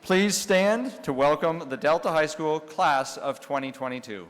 Please stand to welcome the Delta High School class of 2022.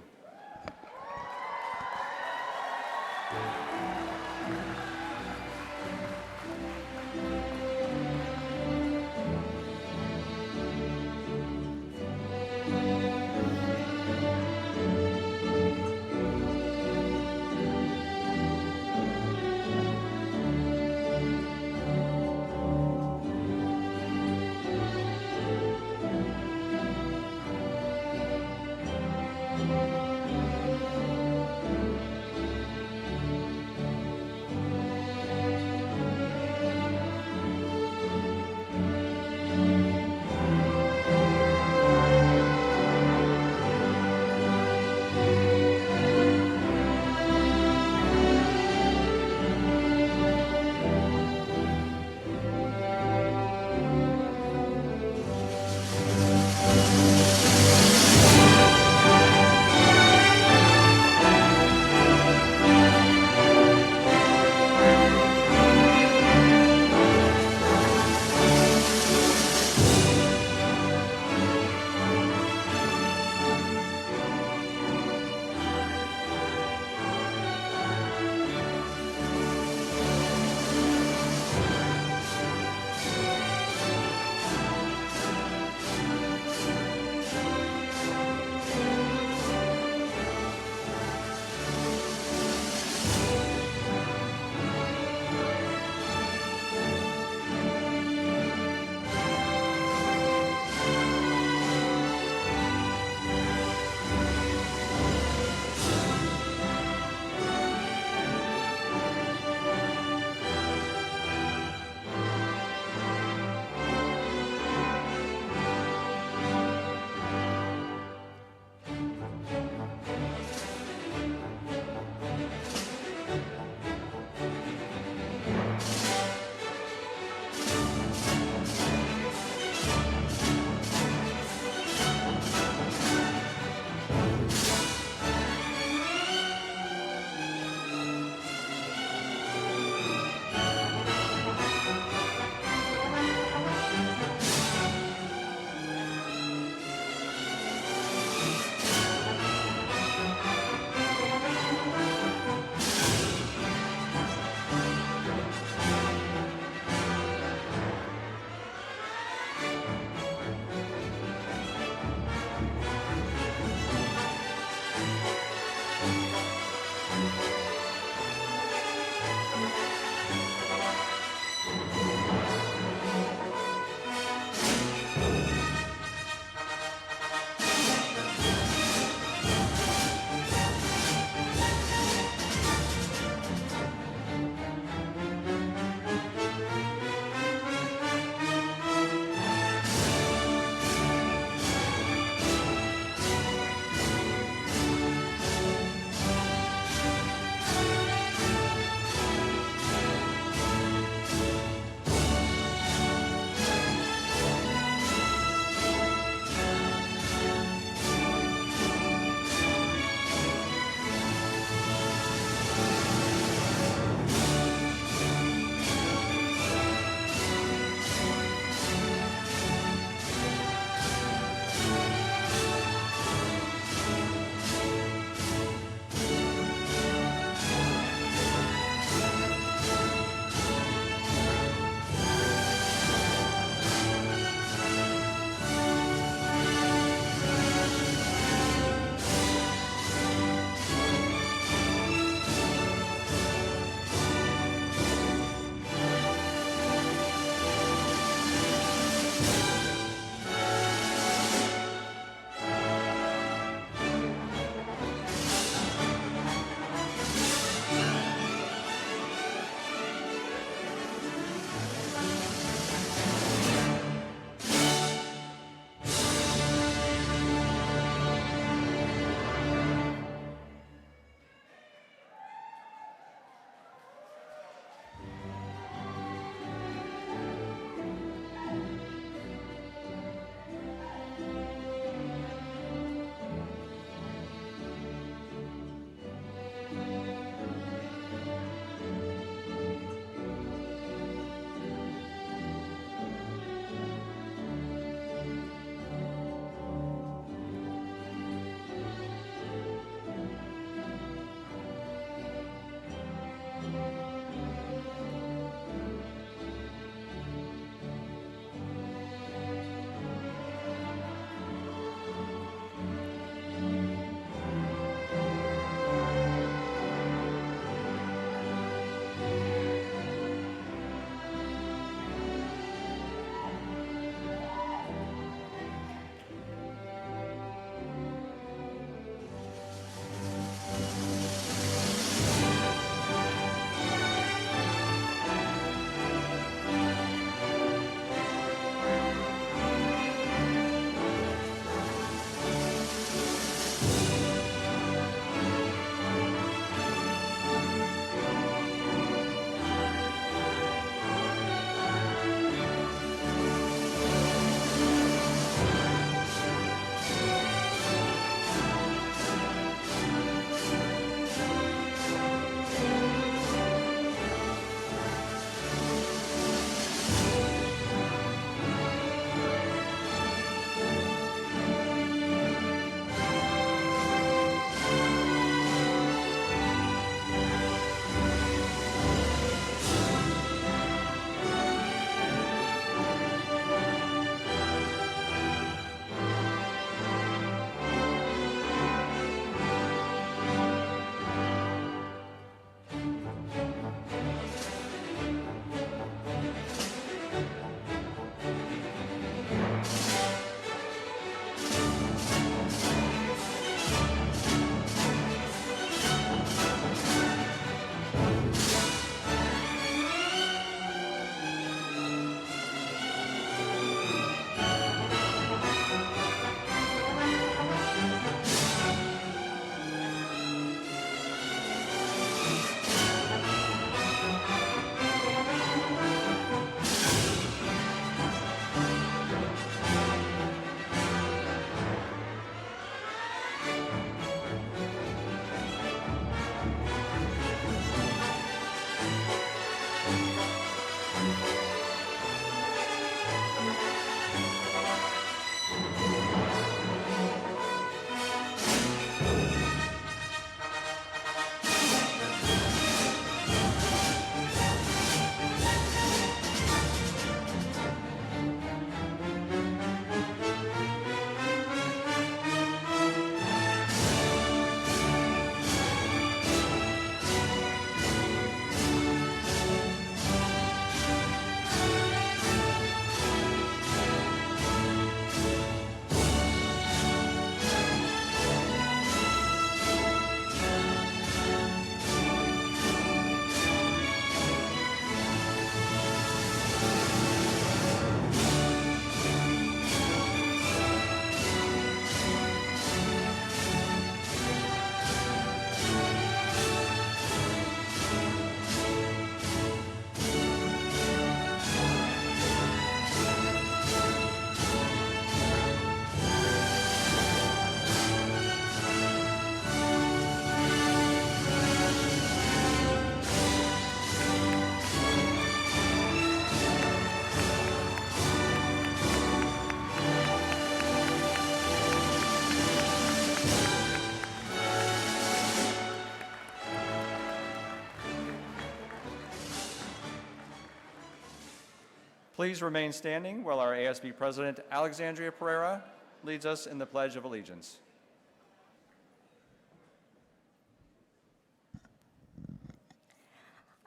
Please remain standing while our ASB President, Alexandria Pereira, leads us in the Pledge of Allegiance.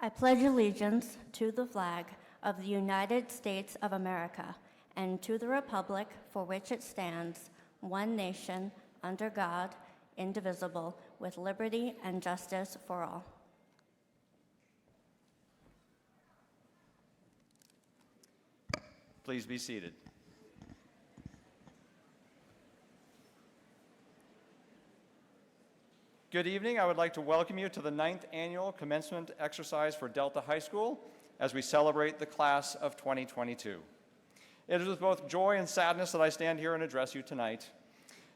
I pledge allegiance to the flag of the United States of America and to the republic for which it stands, one nation, under God, indivisible, with liberty and justice for all. Please be seated. Good evening. I would like to welcome you to the 9th annual commencement exercise for Delta High School as we celebrate the class of 2022. It is with both joy and sadness that I stand here and address you tonight.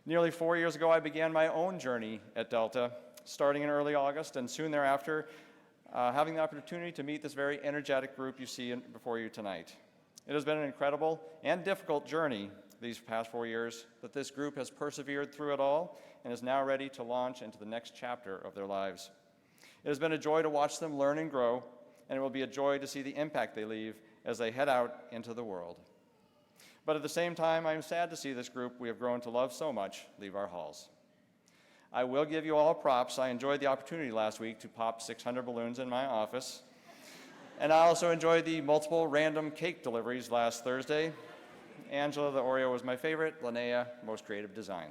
Nearly 4 years ago, I began my own journey at Delta, starting in early August, and soon thereafter, having the opportunity to meet this very energetic group you see before you tonight. It has been an incredible and difficult journey these past 4 years, but this group has persevered through it all and is now ready to launch into the next chapter of their lives. It has been a joy to watch them learn and grow, and it will be a joy to see the impact they leave as they head out into the world. But at the same time, I am sad to see this group we have grown to love so much leave our halls. I will give you all props. I enjoyed the opportunity last week to pop 600 balloons in my office. And I also enjoyed the multiple random cake deliveries last Thursday. Angela, the Oreo, was my favorite. Linnea, most creative design.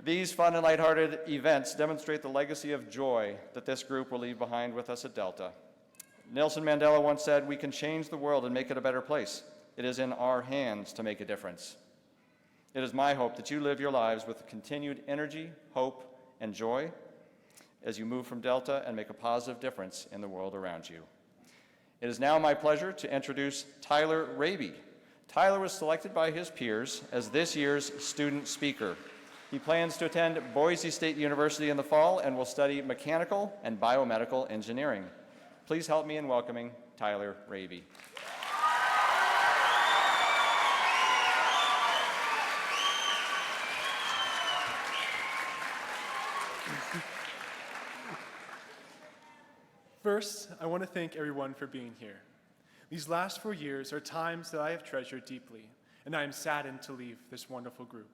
These fun and lighthearted events demonstrate the legacy of joy that this group will leave behind with us at Delta. Nelson Mandela once said, "We can change the world and make it a better place. It is in our hands to make a difference." It is my hope that you live your lives with continued energy, hope, and joy as you move from Delta and make a positive difference in the world around you. It is now my pleasure to introduce Tyler Raby. Tyler was selected by his peers as this year's student speaker. He plans to attend Boise State University in the fall and will study mechanical and biomedical engineering. Please help me in welcoming Tyler Raby. First, I want to thank everyone for being here. These last 4 years are times that I have treasured deeply, and I am saddened to leave this wonderful group.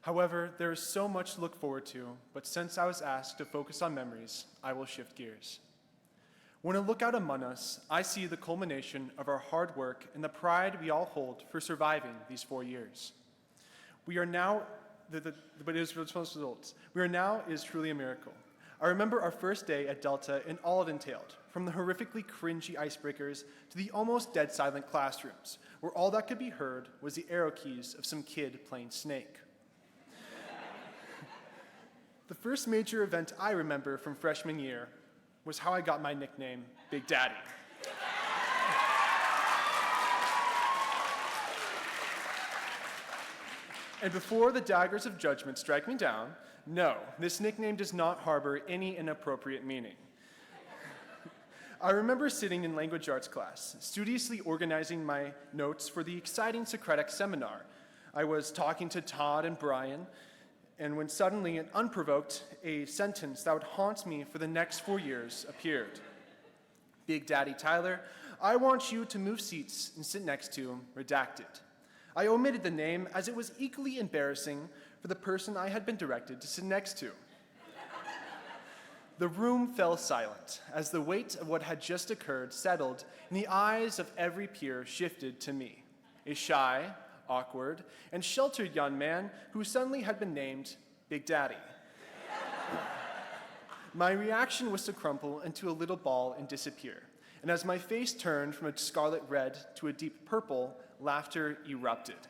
However, there is so much to look forward to, but since I was asked to focus on memories, I will shift gears. When I look out among us, I see the culmination of our hard work and the pride we all hold for surviving these 4 years. We are now, but it is results. We are now is truly a miracle. I remember our first day at Delta and all it entailed, from the horrifically cringy icebreakers to the almost dead silent classrooms, where all that could be heard was the arrow keys of some kid playing Snake. The first major event I remember from freshman year was how I got my nickname, Big Daddy. And before the daggers of judgment strike me down, no, this nickname does not harbor any inappropriate meaning. I remember sitting in language arts class, studiously organizing my notes for the exciting Socratic seminar. I was talking to Todd and Brian, and when suddenly and unprovoked, a sentence that would haunt me for the next 4 years appeared. "Big Daddy Tyler, I want you to move seats and sit next to redacted." I omitted the name as it was equally embarrassing for the person I had been directed to sit next to. The room fell silent as the weight of what had just occurred settled and the eyes of every peer shifted to me, a shy, awkward, and sheltered young man who suddenly had been named Big Daddy. My reaction was to crumple into a little ball and disappear, and as my face turned from a scarlet red to a deep purple, laughter erupted.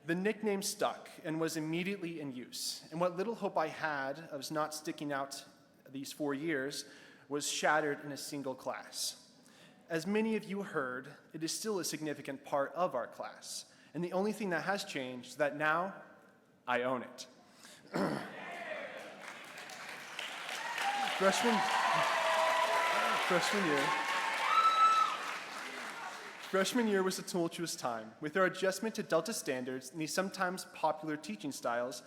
The nickname stuck and was immediately in use, and what little hope I had of not sticking out these 4 years was shattered in a single class. As many of you heard, it is still a significant part of our class, and the only thing that has changed is that now I own it. Freshman year was a tumultuous time, with our adjustment to Delta standards and the sometimes popular teaching styles,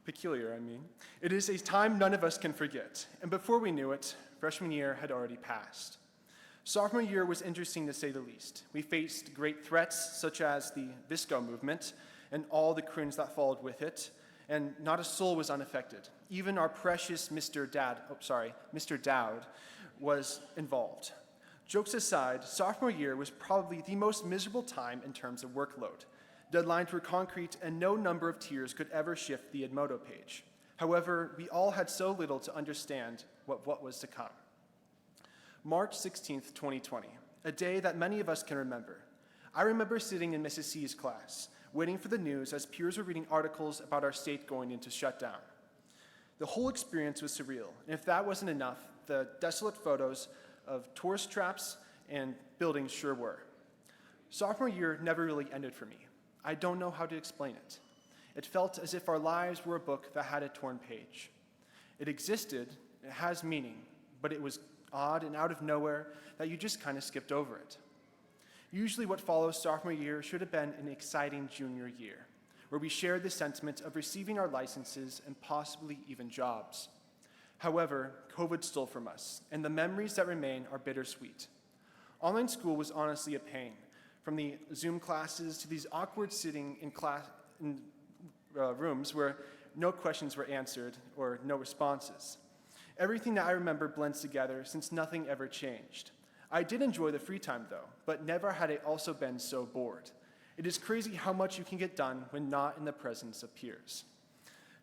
it is a time none of us can forget, and before we knew it, freshman year had already passed. Sophomore year was interesting to say the least. We faced great threats such as the VSCO movement and all the cringe that followed with it, and not a soul was unaffected. Even our precious Mr. Dowd was involved. Jokes aside, sophomore year was probably the most miserable time in terms of workload. Deadlines were concrete, and no number of tears could ever shift the Edmodo page. However, we all had so little to understand what was to come. March 16th, 2020, a day that many of us can remember. I remember sitting in Mrs. C's class, waiting for the news as peers were reading articles about our state going into shutdown. The whole experience was surreal, and if that wasn't enough, the desolate photos of tourist traps and buildings sure were. Sophomore year never really ended for me. I don't know how to explain it. It felt as if our lives were a book that had a torn page. It existed, it has meaning, but it was odd and out of nowhere that you just kind of skipped over it. Usually what follows sophomore year should have been an exciting junior year, where we shared the sentiment of receiving our licenses and possibly even jobs. However, COVID stole from us, and the memories that remain are bittersweet. Online school was honestly a pain, from the Zoom classes to these awkward sitting in rooms where no questions were answered or no responses. Everything that I remember blends together since nothing ever changed. I did enjoy the free time though, but never had I also been so bored. It is crazy how much you can get done when not in the presence of peers.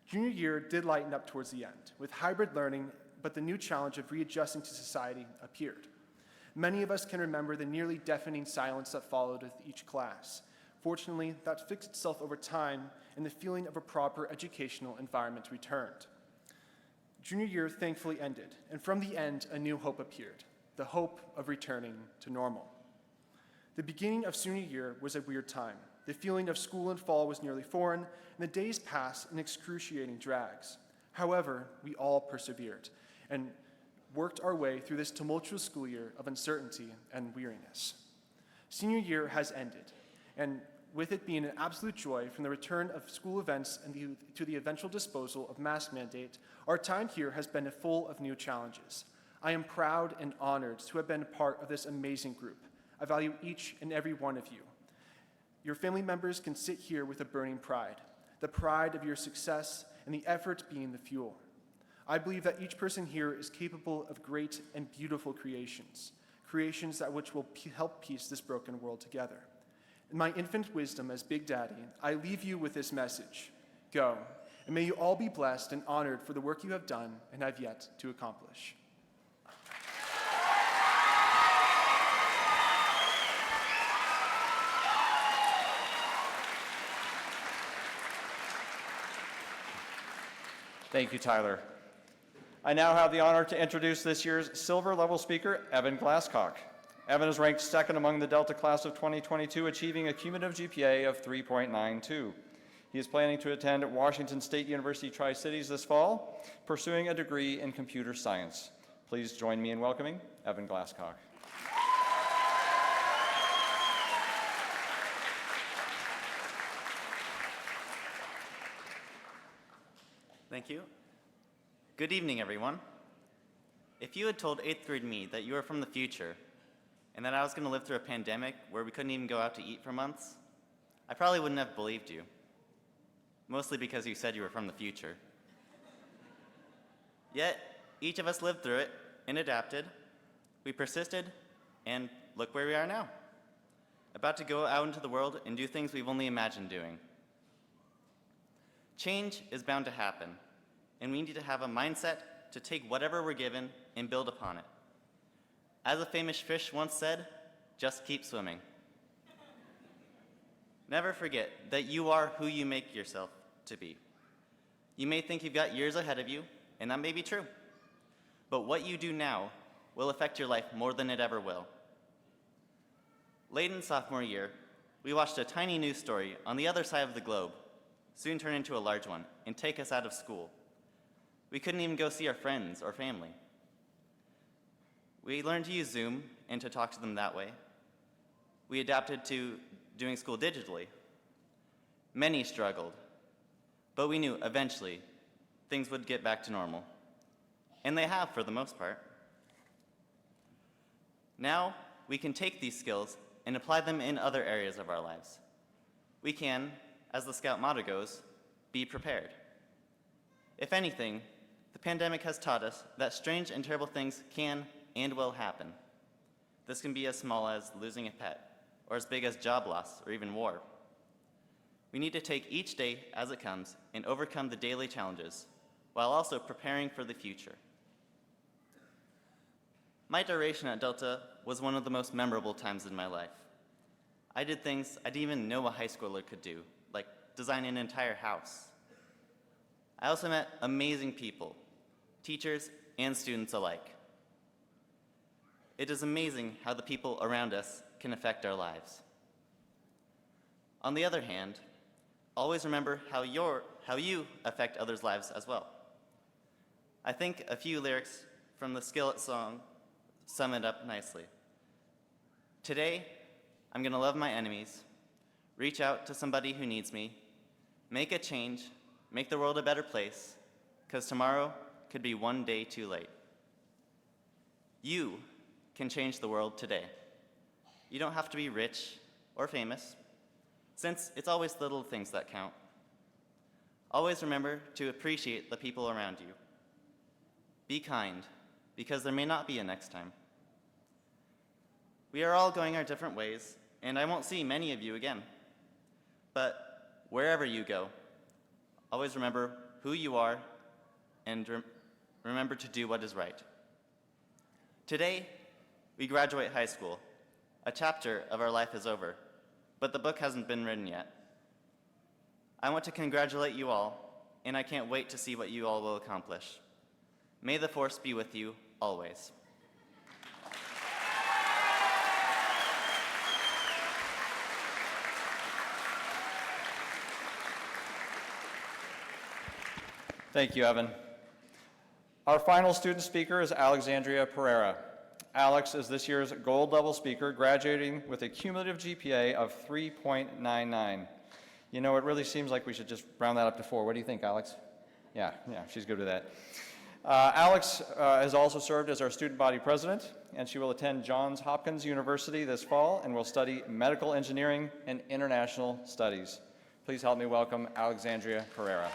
Junior year did lighten up towards the end, with hybrid learning, but the new challenge of readjusting to society appeared. Many of us can remember the nearly deafening silence that followed with each class. Fortunately, that fixed itself over time, and the feeling of a proper educational environment returned. Junior year thankfully ended, and from the end, a new hope appeared, the hope of returning to normal. The beginning of senior year was a weird time. The feeling of school in fall was nearly foreign, and the days passed in excruciating drags. However, we all persevered and worked our way through this tumultuous school year of uncertainty and weariness. Senior year has ended, and with it being an absolute joy from the return of school events and to the eventual disposal of mask mandate, our time here has been full of new challenges. I am proud and honored to have been a part of this amazing group. I value each and every one of you. Your family members can sit here with a burning pride, the pride of your success and the effort being the fuel. I believe that each person here is capable of great and beautiful creations that which will help piece this broken world together. In my infinite wisdom as Big Daddy, I leave you with this message. Go, and may you all be blessed and honored for the work you have done and have yet to accomplish. Thank you, Tyler. I now have the honor to introduce this year's silver level speaker, Evan Glasscock. Evan is ranked second among the Delta class of 2022, achieving a cumulative GPA of 3.92. He is planning to attend Washington State University Tri-Cities this fall, pursuing a degree in computer science. Please join me in welcoming Evan Glasscock. Thank you. Good evening, everyone. If you had told 8th grade me that you were from the future and that I was going to live through a pandemic where we couldn't even go out to eat for months, I probably wouldn't have believed you, mostly because you said you were from the future. Yet, each of us lived through it and adapted. We persisted, and look where we are now, about to go out into the world and do things we've only imagined doing. Change is bound to happen, and we need to have a mindset to take whatever we're given and build upon it. As a famous fish once said, just keep swimming. Never forget that you are who you make yourself to be. You may think you've got years ahead of you, and that may be true. But what you do now will affect your life more than it ever will. Late in sophomore year, we watched a tiny news story on the other side of the globe soon turn into a large one and take us out of school. We couldn't even go see our friends or family. We learned to use Zoom and to talk to them that way. We adapted to doing school digitally. Many struggled, but we knew eventually things would get back to normal. And they have for the most part. Now, we can take these skills and apply them in other areas of our lives. We can, as the Scout motto goes, be prepared. If anything, the pandemic has taught us that strange and terrible things can and will happen. This can be as small as losing a pet, or as big as job loss, or even war. We need to take each day as it comes and overcome the daily challenges, while also preparing for the future. My duration at Delta was one of the most memorable times in my life. I did things I didn't even know a high schooler could do, like design an entire house. I also met amazing people, teachers and students alike. It is amazing how the people around us can affect our lives. On the other hand, always remember how you affect others' lives as well. I think a few lyrics from the Skillet song sum it up nicely. Today, I'm gonna love my enemies, reach out to somebody who needs me, make a change, make the world a better place, because tomorrow could be one day too late. You can change the world today. You don't have to be rich or famous, since it's always the little things that count. Always remember to appreciate the people around you. Be kind, because there may not be a next time. We are all going our different ways, and I won't see many of you again. But wherever you go, always remember who you are and remember to do what is right. Today, we graduate high school. A chapter of our life is over, but the book hasn't been written yet. I want to congratulate you all, and I can't wait to see what you all will accomplish. May the force be with you always. Thank you, Evan. Our final student speaker is Alexandria Pereira. Alex is this year's gold level speaker, graduating with a cumulative GPA of 3.99. You know, it really seems like we should just round that up to 4. What do you think, Alex? Yeah, she's good with that. Alex has also served as our student body president, and she will attend Johns Hopkins University this fall and will study medical engineering and international studies. Please help me welcome Alexandria Pereira.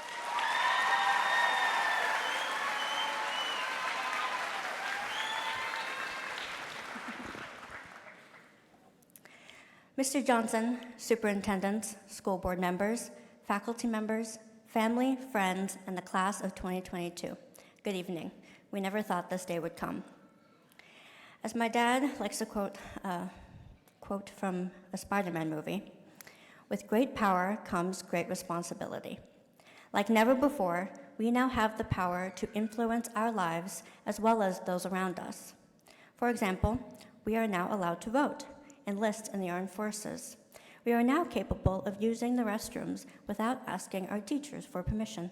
Mr. Johnson, superintendents, school board members, faculty members, family, friends, and the class of 2022. Good evening. We never thought this day would come. As my dad likes to quote from a Spider-Man movie, with great power comes great responsibility. Like never before, we now have the power to influence our lives as well as those around us. For example, we are now allowed to vote, enlist in the armed forces. We are now capable of using the restrooms without asking our teachers for permission.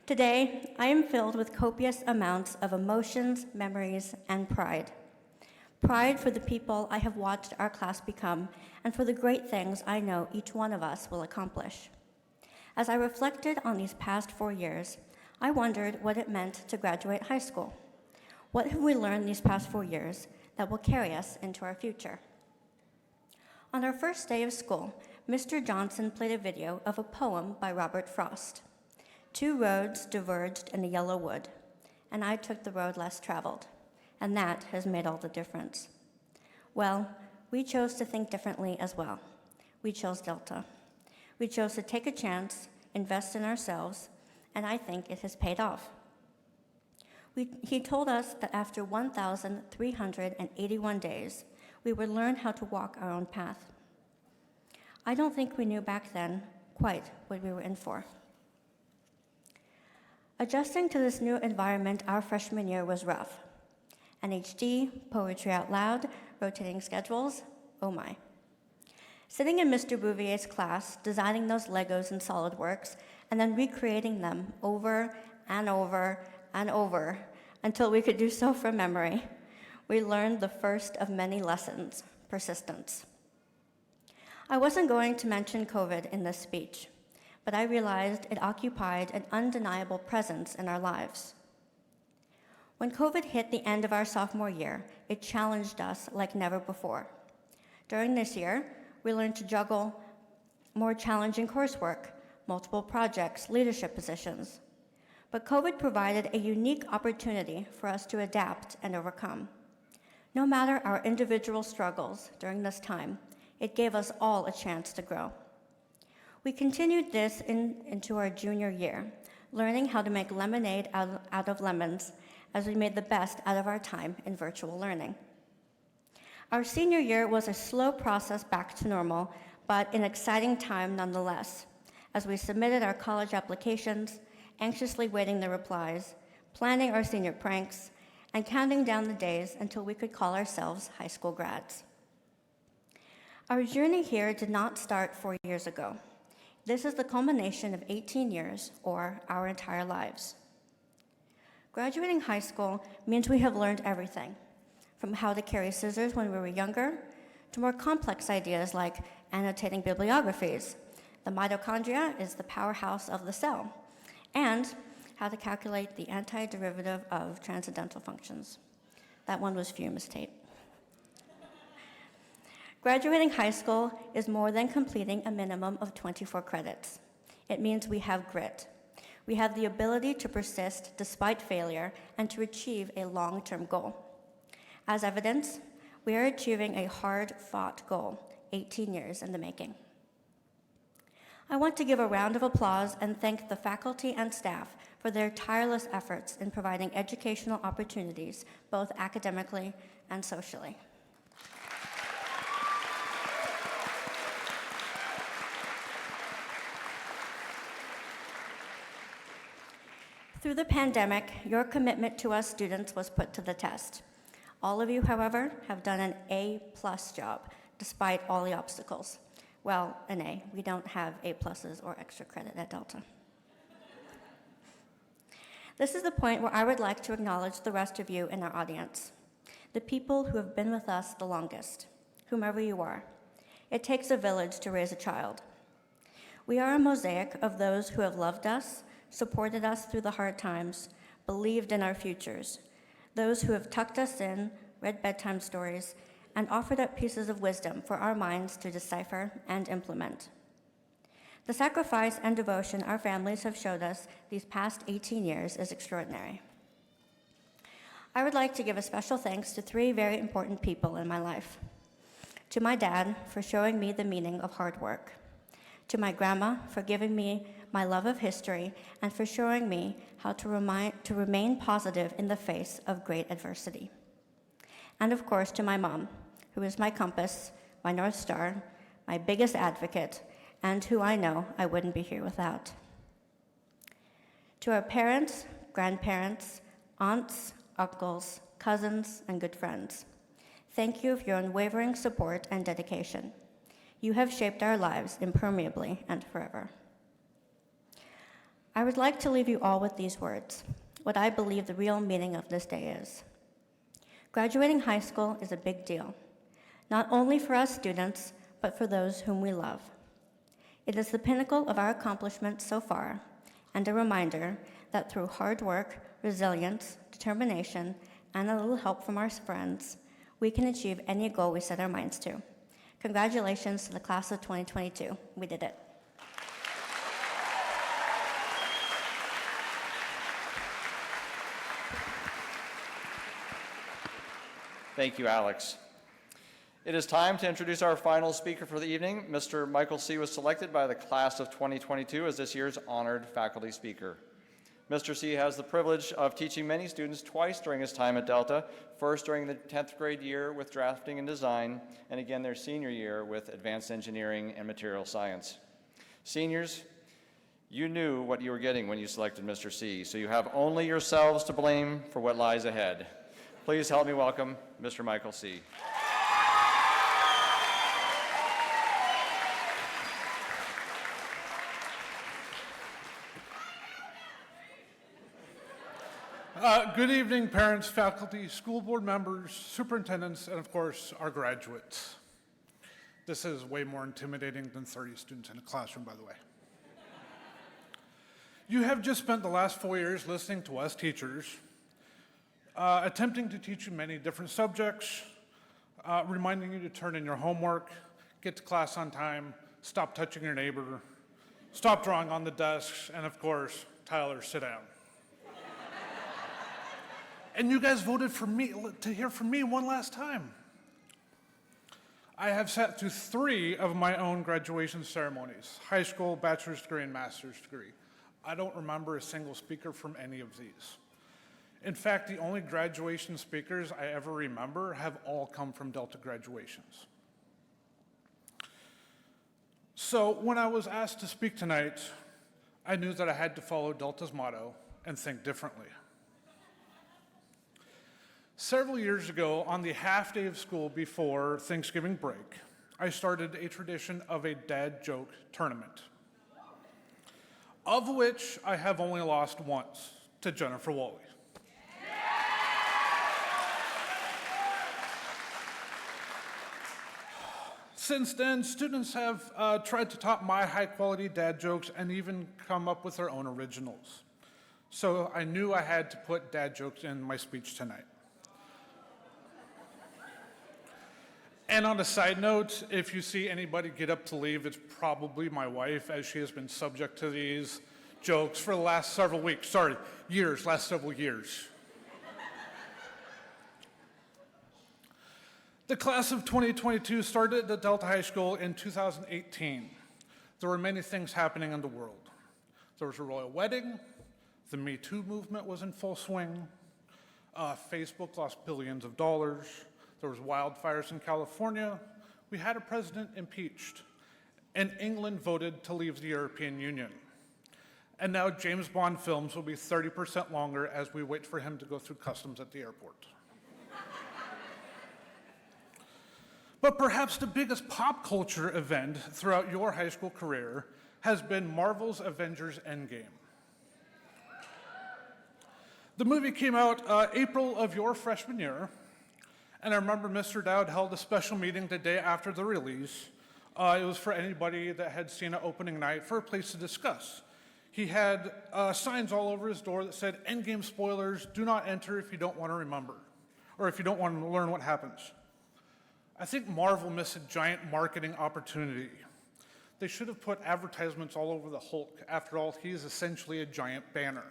Today, I am filled with copious amounts of emotions, memories, and pride. Pride for the people I have watched our class become, and for the great things I know each one of us will accomplish. As I reflected on these past 4 years, I wondered what it meant to graduate high school. What have we learned these past 4 years that will carry us into our future? On our first day of school, Mr. Johnson played a video of a poem by Robert Frost. 2 roads diverged in a yellow wood, and I took the road less traveled, and that has made all the difference. Well, we chose to think differently as well. We chose Delta. We chose to take a chance, invest in ourselves, and I think it has paid off. He told us that after 1,381 days, we would learn how to walk our own path. I don't think we knew back then quite what we were in for. Adjusting to this new environment our freshman year was rough. NHD, poetry out loud, rotating schedules, oh my. Sitting in Mr. Bouvier's class, designing those Legos in SolidWorks, and then recreating them over and over and over until we could do so from memory, we learned the first of many lessons, persistence. I wasn't going to mention COVID in this speech, but I realized it occupied an undeniable presence in our lives. When COVID hit the end of our sophomore year, it challenged us like never before. During this year, we learned to juggle more challenging coursework, multiple projects, leadership positions. But COVID provided a unique opportunity for us to adapt and overcome. No matter our individual struggles during this time, it gave us all a chance to grow. We continued this into our junior year, learning how to make lemonade out of lemons as we made the best out of our time in virtual learning. Our senior year was a slow process back to normal, but an exciting time nonetheless, as we submitted our college applications, anxiously waiting the replies, planning our senior pranks, and counting down the days until we could call ourselves high school grads. Our journey here did not start 4 years ago. This is the culmination of 18 years, or our entire lives. Graduating high school means we have learned everything, from how to carry scissors when we were younger, to more complex ideas like annotating bibliographies. The mitochondria is the powerhouse of the cell, and how to calculate the antiderivative of transcendental functions. That one was Fume's tape. Graduating high school is more than completing a minimum of 24 credits. It means we have grit. We have the ability to persist despite failure and to achieve a long-term goal. As evidence, we are achieving a hard-fought goal, 18 years in the making. I want to give a round of applause and thank the faculty and staff for their tireless efforts in providing educational opportunities, both academically and socially. Through the pandemic, your commitment to us students was put to the test. All of you, however, have done an A+ job, despite all the obstacles. Well, an A. We don't have A+ or extra credit at Delta. This is the point where I would like to acknowledge the rest of you in our audience, the people who have been with us the longest, whomever you are. It takes a village to raise a child. We are a mosaic of those who have loved us, supported us through the hard times, believed in our futures, those who have tucked us in, read bedtime stories, and offered up pieces of wisdom for our minds to decipher and implement. The sacrifice and devotion our families have showed us these past 18 years is extraordinary. I would like to give a special thanks to 3 very important people in my life. To my dad for showing me the meaning of hard work. To my grandma for giving me my love of history and for showing me how to remain positive in the face of great adversity. And of course to my mom, who is my compass, my North Star, my biggest advocate, and who I know I wouldn't be here without. To our parents, grandparents, aunts, uncles, cousins, and good friends, thank you for your unwavering support and dedication. You have shaped our lives impermeably and forever. I would like to leave you all with these words, what I believe the real meaning of this day is. Graduating high school is a big deal, not only for us students, but for those whom we love. It is the pinnacle of our accomplishments so far, and a reminder that through hard work, resilience, determination, and a little help from our friends, we can achieve any goal we set our minds to. Congratulations to the class of 2022. We did it. Thank you, Alex. It is time to introduce our final speaker for the evening. Mr. Michael C. was selected by the class of 2022 as this year's honored faculty speaker. Mr. C. has the privilege of teaching many students twice during his time at Delta, first during the 10th grade year with drafting and design, and again their senior year with advanced engineering and material science. Seniors, you knew what you were getting when you selected Mr. C, so you have only yourselves to blame for what lies ahead. Please help me welcome Mr. Michael C. Good evening, parents, faculty, school board members, superintendents, and of course, our graduates. This is way more intimidating than 30 students in a classroom, by the way. You have just spent the last 4 years listening to us teachers attempting to teach you many different subjects, reminding you to turn in your homework, get to class on time, stop touching your neighbor, stop drawing on the desks, and of course, Tyler, sit down. And you guys voted for me to hear from me one last time. I have sat through 3 of my own graduation ceremonies: high school, bachelor's degree, and master's degree. I don't remember a single speaker from any of these. In fact, the only graduation speakers I ever remember have all come from Delta graduations. So when I was asked to speak tonight, I knew that I had to follow Delta's motto and think differently. Several years ago, on the half day of school before Thanksgiving break, I started a tradition of a dad joke tournament, of which I have only lost once, to Jennifer Wally. Since then, students have tried to top my high-quality dad jokes and even come up with their own originals. So I knew I had to put dad jokes in my speech tonight. And on a side note, if you see anybody get up to leave, it's probably my wife, as she has been subject to these jokes for the last several weeks. Last several years. The class of 2022 started at Delta High School in 2018. There were many things happening in the world. There was a royal wedding, the Me Too movement was in full swing, Facebook lost billions of dollars, there was wildfires in California, we had a president impeached, and England voted to leave the European Union. And now James Bond films will be 30% longer as we wait for him to go through customs at the airport. But perhaps the biggest pop culture event throughout your high school career has been Marvel's Avengers Endgame. The movie came out April of your freshman year, and I remember Mr. Dowd held a special meeting the day after the release. It was for anybody that had seen it opening night for a place to discuss. He had signs all over his door that said, "Endgame spoilers, do not enter if you don't want to remember, or if you don't want to learn what happens." I think Marvel missed a giant marketing opportunity. They should have put advertisements all over the Hulk. After all, he is essentially a giant banner.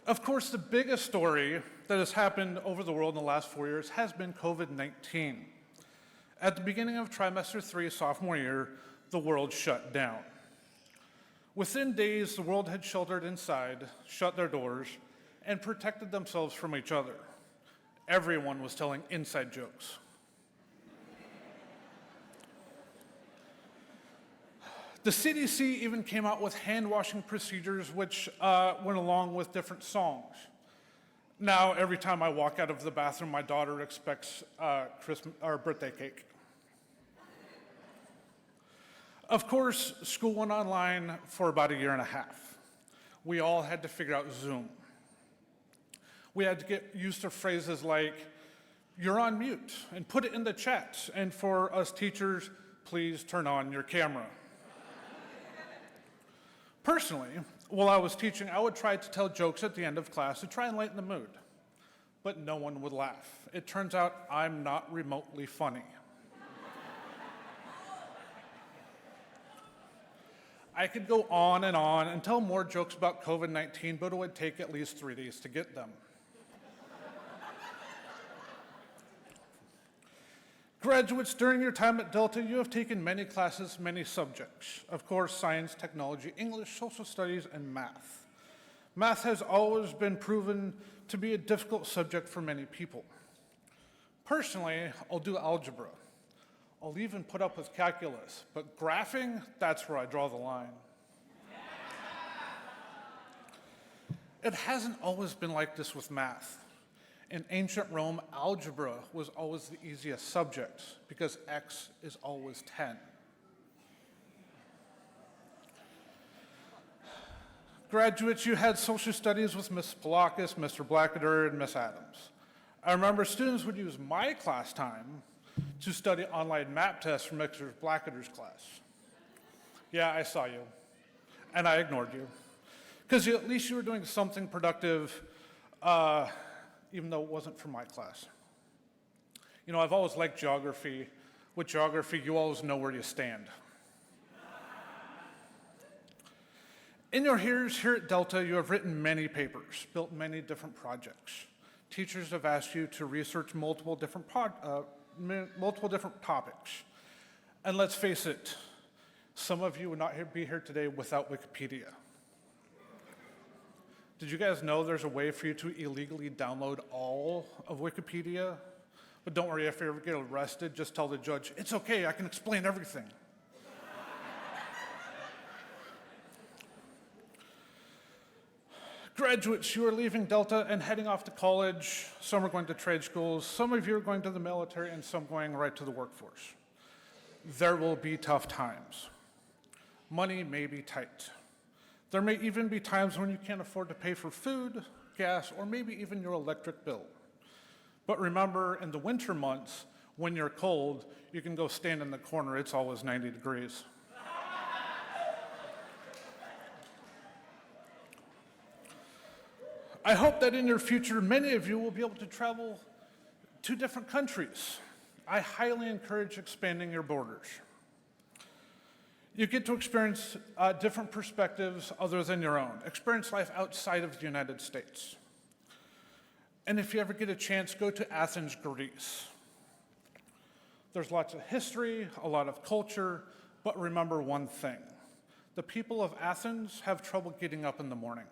Of course, the biggest story that has happened over the world in the last 4 years has been COVID-19. At the beginning of trimester 3, sophomore year, the world shut down. Within days, the world had sheltered inside, shut their doors, and protected themselves from each other. Everyone was telling inside jokes. The CDC even came out with hand-washing procedures which went along with different songs. Now, every time I walk out of the bathroom, my daughter expects Christmas or birthday cake. Of course, school went online for about a year and a half. We all had to figure out Zoom. We had to get used to phrases like, "You're on mute," and put it in the chat. And for us teachers, "Please turn on your camera." Personally, while I was teaching, I would try to tell jokes at the end of class to try and lighten the mood. But no one would laugh. It turns out I'm not remotely funny. I could go on and tell more jokes about COVID-19, but it would take at least 3 days to get them. Graduates, during your time at Delta, you have taken many classes, many subjects. Of course, science, technology, English, social studies, and math. Math has always been proven to be a difficult subject for many people. Personally, I'll do algebra. I'll even put up with calculus, but graphing, that's where I draw the line. It hasn't always been like this with math. In ancient Rome, algebra was always the easiest subject because x is always 10. Graduates, you had social studies with Ms. Polakis, Mr. Blackadder, and Ms. Adams. I remember students would use my class time to study online map tests from Mr. Blackadder's class. Yeah, I saw you, and I ignored you. because at least you were doing something productive, even though it wasn't for my class. You know, I've always liked geography. With geography, you always know where you stand. In your years here at Delta, you have written many papers, built many different projects. Teachers have asked you to research multiple different topics. And let's face it, some of you would not be here today without Wikipedia. Did you guys know there's a way for you to illegally download all of Wikipedia? But don't worry, if you ever get arrested, just tell the judge, it's okay, I can explain everything. Graduates, you are leaving Delta and heading off to college. Some are going to trade schools, some of you are going to the military, and some going right to the workforce. There will be tough times. Money may be tight. There may even be times when you can't afford to pay for food, gas, or maybe even your electric bill. But remember, in the winter months, when you're cold, you can go stand in the corner. It's always 90 degrees. I hope that in your future, many of you will be able to travel to different countries. I highly encourage expanding your borders. You get to experience different perspectives other than your own. Experience life outside of the United States. And if you ever get a chance, go to Athens, Greece. There's lots of history, a lot of culture, but remember one thing. The people of Athens have trouble getting up in the morning.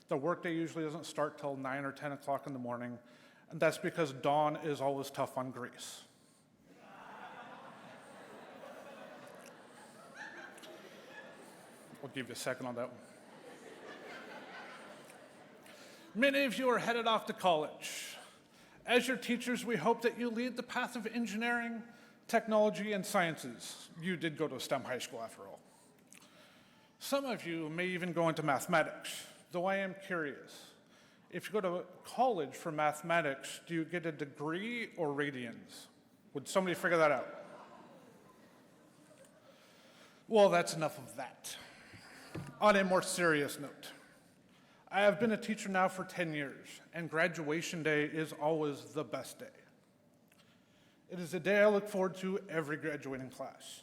Their workday usually doesn't start till 9 or 10 o'clock in the morning, and that's because dawn is always tough on Greece. I'll give you a second on that one. Many of you are headed off to college. As your teachers, we hope that you lead the path of engineering, technology, and sciences. You did go to a STEM high school after all. Some of you may even go into mathematics, though I am curious. If you go to college for mathematics, do you get a degree or radians? Would somebody figure that out? Well, that's enough of that. On a more serious note, I have been a teacher now for 10 years, and graduation day is always the best day. It is a day I look forward to every graduating class.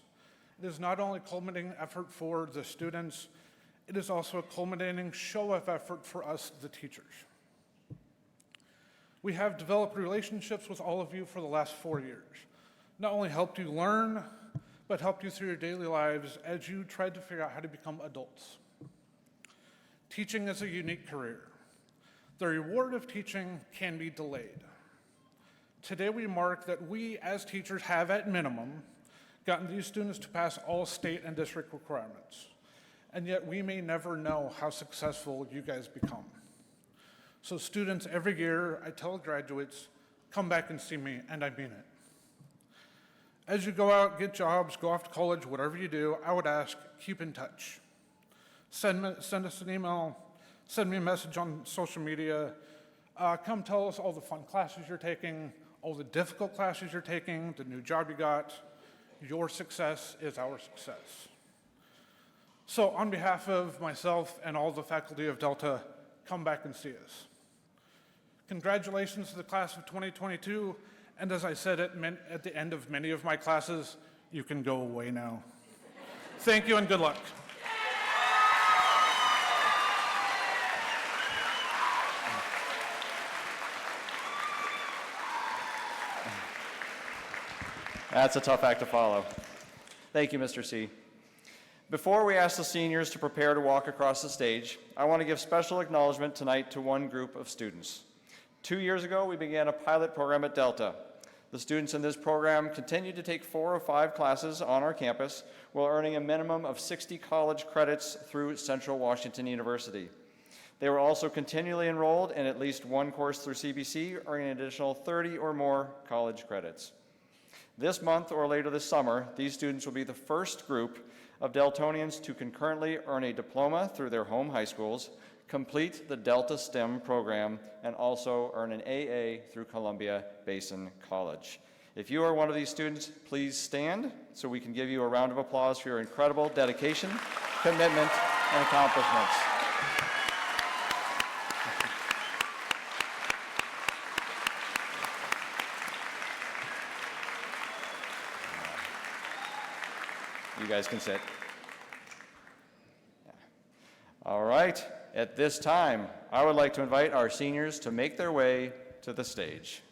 It is not only a culminating effort for the students, it is also a culminating show of effort for us, the teachers. We have developed relationships with all of you for the last 4 years. Not only helped you learn, but helped you through your daily lives as you tried to figure out how to become adults. Teaching is a unique career. The reward of teaching can be delayed. Today we mark that we as teachers have, at minimum, gotten these students to pass all state and district requirements. And yet we may never know how successful you guys become. So students, every year I tell graduates, come back and see me, and I mean it. As you go out, get jobs, go off to college, whatever you do, I would ask, keep in touch. Send us an email, send me a message on social media. Come tell us all the fun classes you're taking, all the difficult classes you're taking, the new job you got. Your success is our success. So on behalf of myself and all the faculty of Delta, come back and see us. Congratulations to the class of 2022, and as I said at the end of many of my classes, you can go away now. Thank you and good luck. That's a tough act to follow. Thank you, Mr. C. Before we ask the seniors to prepare to walk across the stage, I want to give special acknowledgement tonight to one group of students. 2 years ago, we began a pilot program at Delta. The students in this program continued to take 4 or 5 classes on our campus while earning a minimum of 60 college credits through Central Washington University. They were also continually enrolled in at least one course through CBC, earning an additional 30 or more college credits. This month or later this summer, these students will be the first group of Deltonians to concurrently earn a diploma through their home high schools, complete the Delta STEM program, and also earn an AA through Columbia Basin College. If you are one of these students, please stand so we can give you a round of applause for your incredible dedication, commitment, and accomplishments. You guys can sit. All right, at this time, I would like to invite our seniors to make their way to the stage.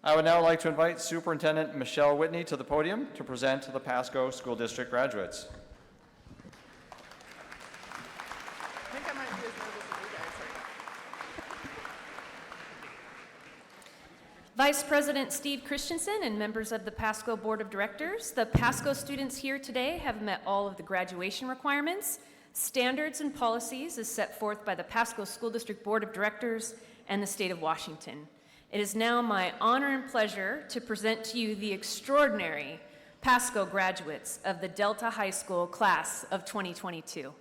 I would now like to invite Superintendent Michelle Whitney to the podium to present the Pasco School District graduates. I think I might be as nervous as you guys are. Vice President Steve Christensen and members of the Pasco Board of Directors, the Pasco students here today have met all of the graduation requirements, standards, and policies as set forth by the Pasco School District Board of Directors and the State of Washington. It is now my honor and pleasure to present to you the extraordinary Pasco graduates of the Delta High School class of 2022.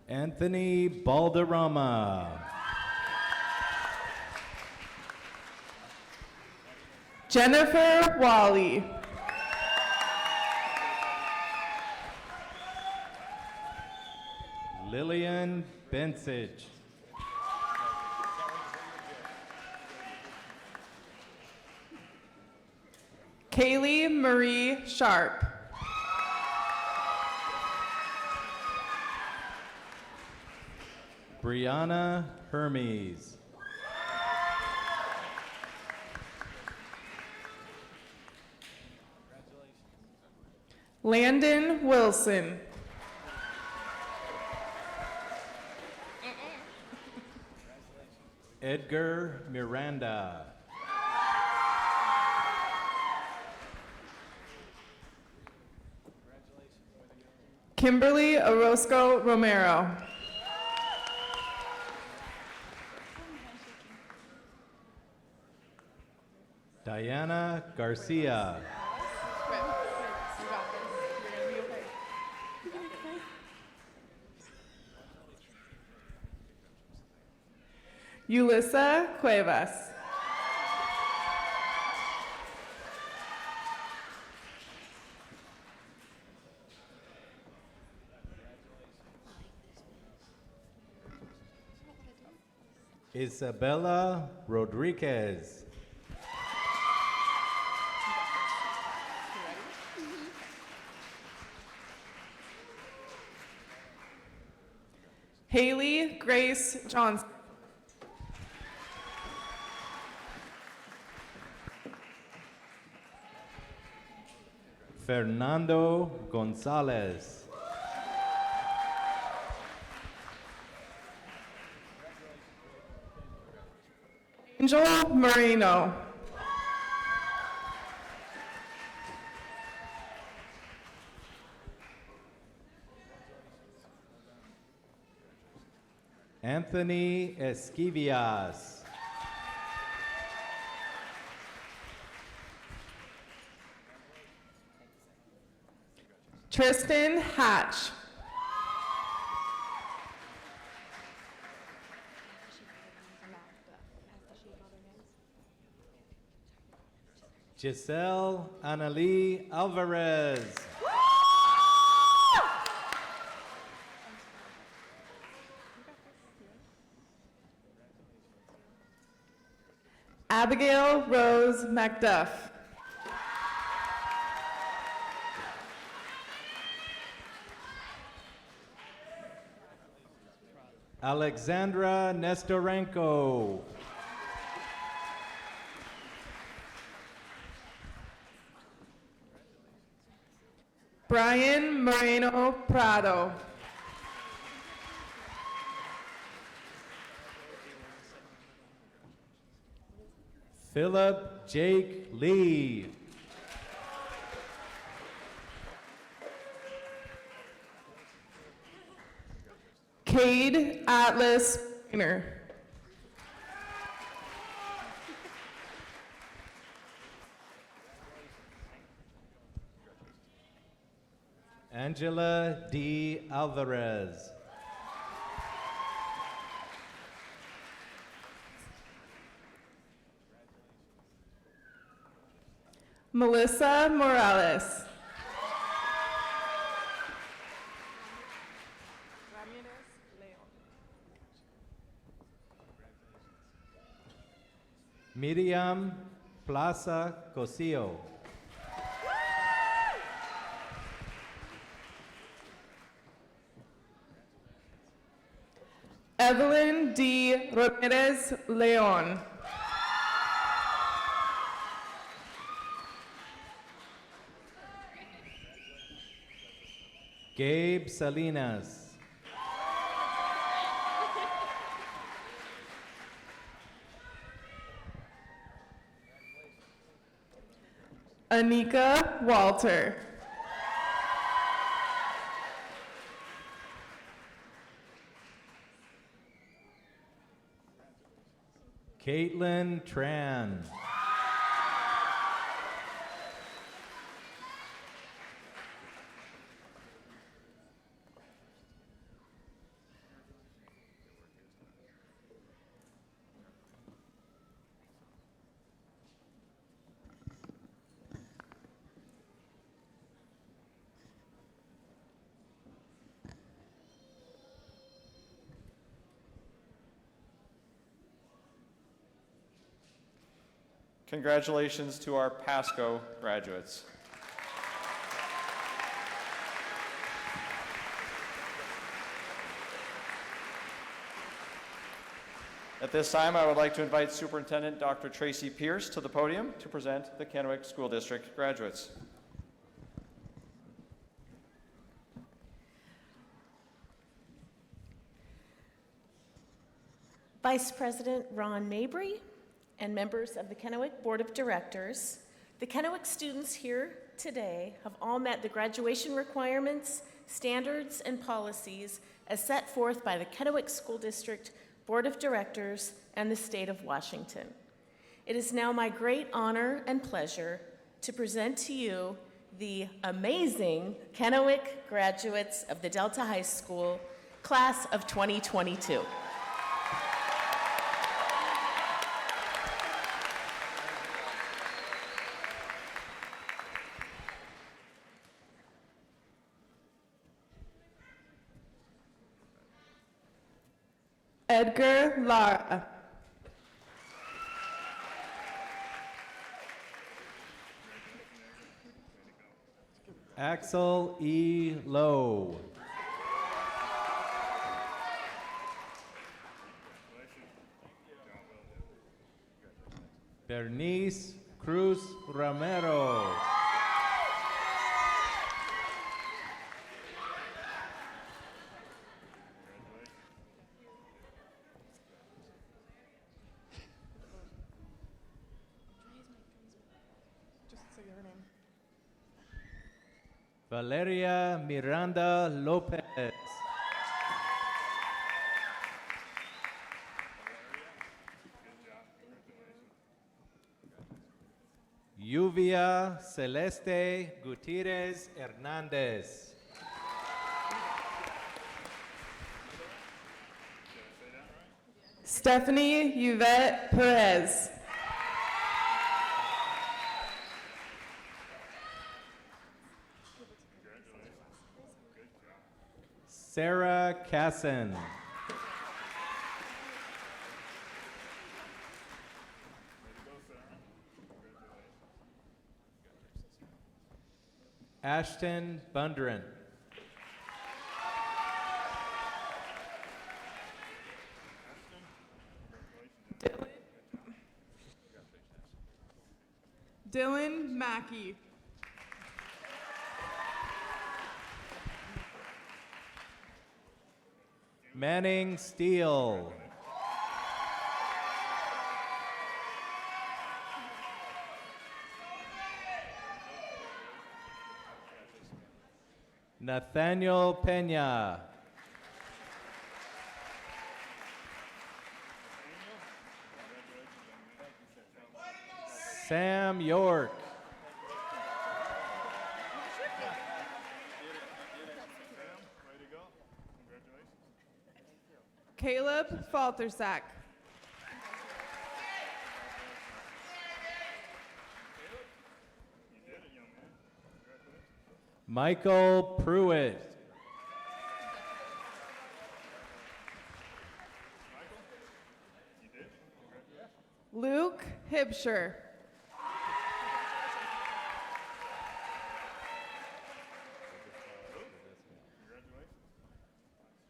Anthony Balderrama. Jennifer Wally. Lillian Bensage. Kaylee Marie Sharp. Brianna Hermes. Landon Wilson. Edgar Miranda. Kimberly Orozco Romero. Diana Garcia. Yulissa Cuevas. Isabella Rodriguez. Haley Grace Johnson. Fernando Gonzalez. Angel Marino. Anthony Esquivias. Tristan Hatch. Giselle Annalie Alvarez. Abigail Rose MacDuff. Alexandra Nestorenko. Brian Moreno Prado. Philip Jake Lee. Cade Atlas Rainer. Angela D. Alvarez. Melissa Morales. Miriam Plaza Cosio. Evelyn D. Ramirez Leon. Gabe Salinas. Anika Walter. Caitlin Tran. Congratulations to our Pasco graduates. At this time, I would like to invite Superintendent Dr. Tracy Pierce to the podium to present the Kennewick School District graduates. Vice President Ron Mabry and members of the Kennewick Board of Directors, the Kennewick students here today have all met the graduation requirements, standards, and policies as set forth by the Kennewick School District Board of Directors and the State of Washington. It is now my great honor and pleasure to present to you the amazing Kennewick graduates of the Delta High School class of 2022. Edgar Lara. Axel E. Lowe. Bernice Cruz Romero. Valeria Miranda Lopez. Lluvia Celeste Gutierrez Hernandez. Stephanie Yvette Perez. Sarah Casson. Ashton Bundren. Dylan Mackey. Manning Steele. Nathaniel Pena. Sam York. Caleb Faltersack. Michael Pruitt. Luke Hibsher.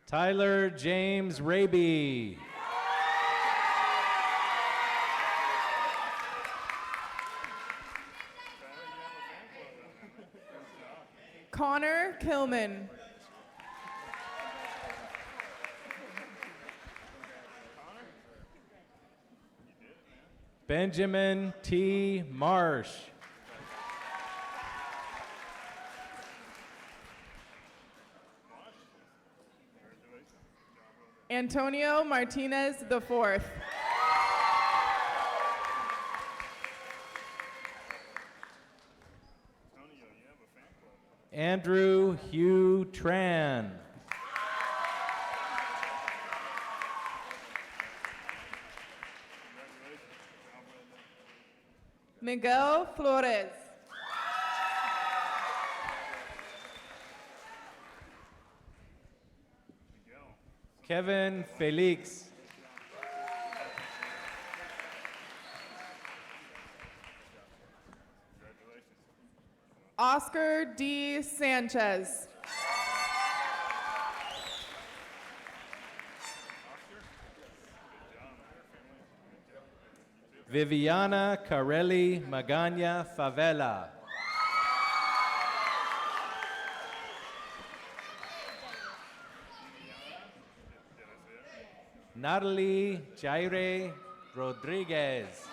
Tyler James Raby. Connor Kilman. Benjamin T. Marsh. Antonio Martinez IV. Andrew Hugh Tran. Miguel Flores. Kevin Felix. Oscar D. Sanchez. Viviana Carelli Magana Favela. Natalie Jaire Rodriguez.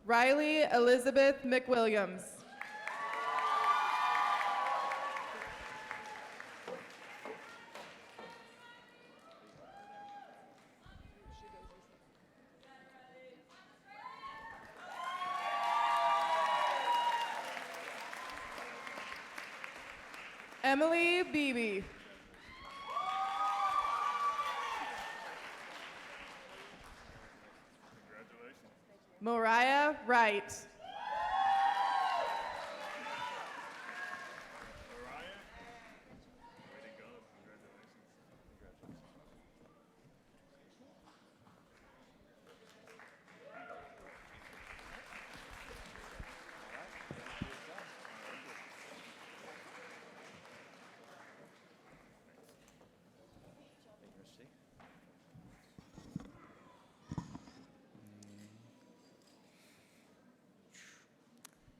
Riley Elizabeth McWilliams. Emily Beebe. Mariah Wright.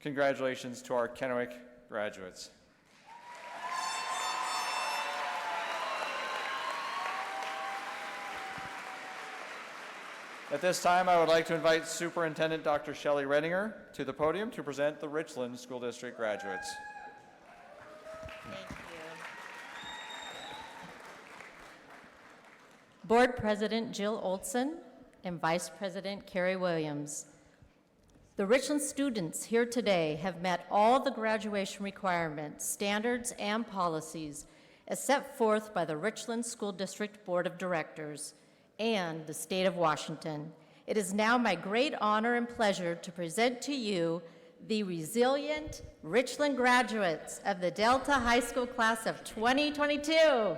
Congratulations to our Kennewick graduates. At this time, I would like to invite Superintendent Dr. Shelley Redinger to the podium to present the Richland School District graduates. Thank you. Board President Jill Olson, and Vice President Carrie Williams. The Richland students here today have met all the graduation requirements, standards, and policies as set forth by the Richland School District Board of Directors and the State of Washington. It is now my great honor and pleasure to present to you the resilient Richland graduates of the Delta High School class of 2022.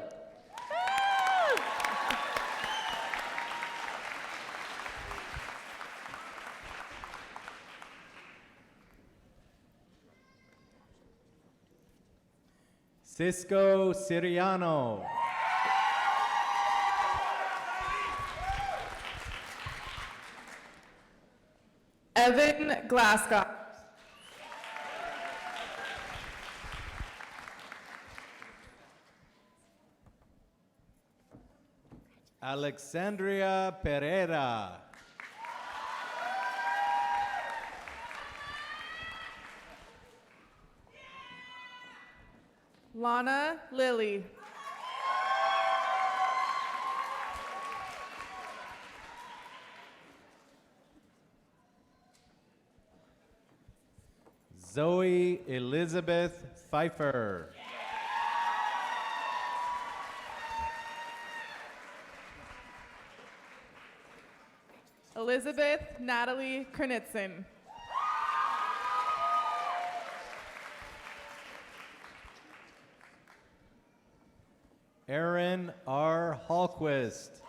Cisco Siriano. Evan Glasgow. Alexandria Pereira. Lana Lilly. Zoe Elizabeth Pfeiffer. Elizabeth Natalie Krenitson. Aaron R. Hallquist.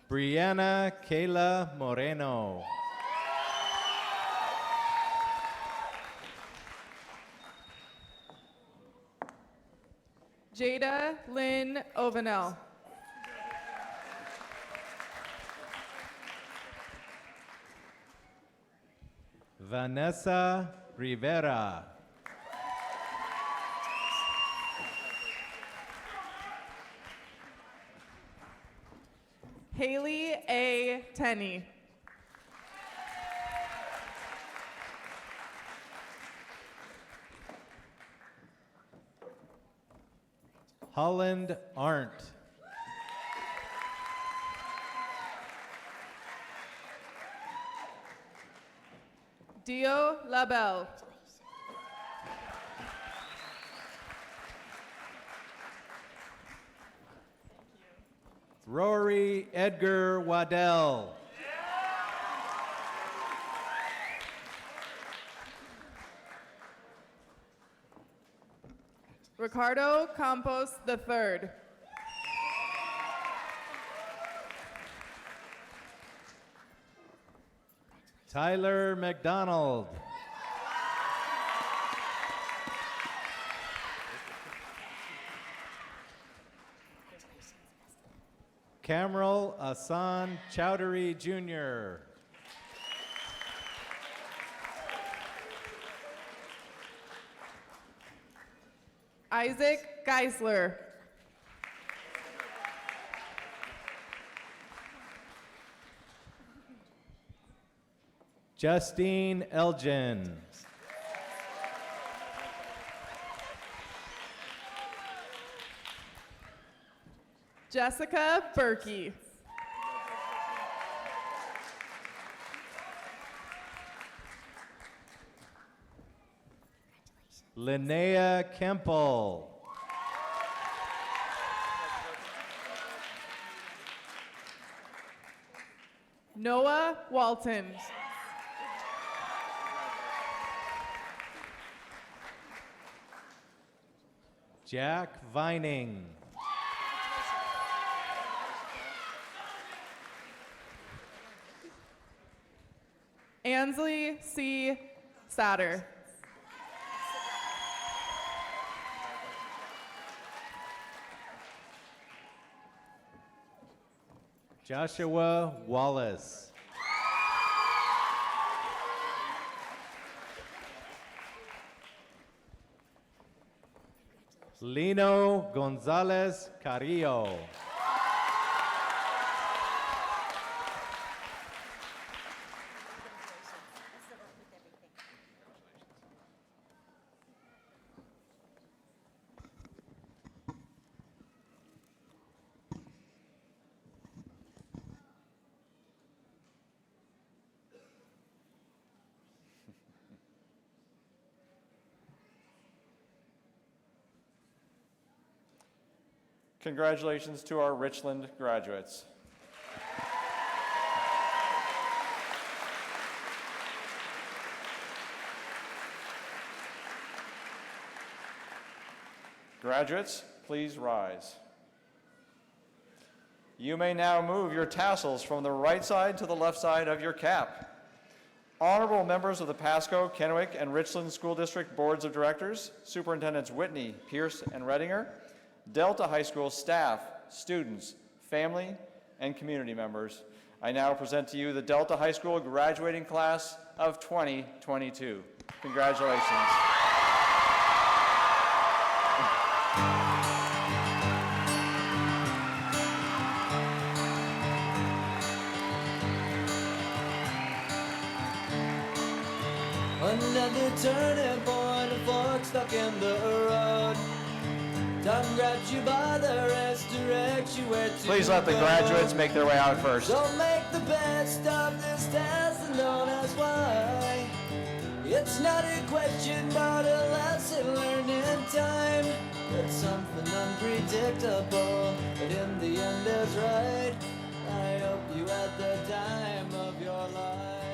Brianna Kayla Moreno. Jada Lynn Ovanel. Vanessa Rivera. Haley A. Tenney. Holland Arndt. Dio Labelle. Rory Edgar Waddell. Ricardo Campos III. Tyler McDonald. Cameral Asan Chowdhury Jr. Isaac Geisler. Justine Elgin. Jessica Berkey. Linnea Kemple. Noah Walton. Jack Vining. Ansley C. Satter. Joshua Wallace. Lino Gonzalez Carrillo. Congratulations to our Richland graduates. Graduates, please rise. You may now move your tassels from the right side to the left side of your cap. Honorable members of the Pasco, Kennewick, and Richland School District Boards of Directors, Superintendents Whitney, Pierce, and Redinger, Delta High School staff, students, family, and community members, I now present to you the Delta High School graduating class of 2022. Congratulations. Another turning point, a fork stuck in the road. Time grabs you by the wrist, directs you where to Please let the go. graduates make their way out first. So make the best of this test and don't ask why. It's not a question but a lesson learned in time. It's something unpredictable, but in the end is right. I hope you had the time of your life.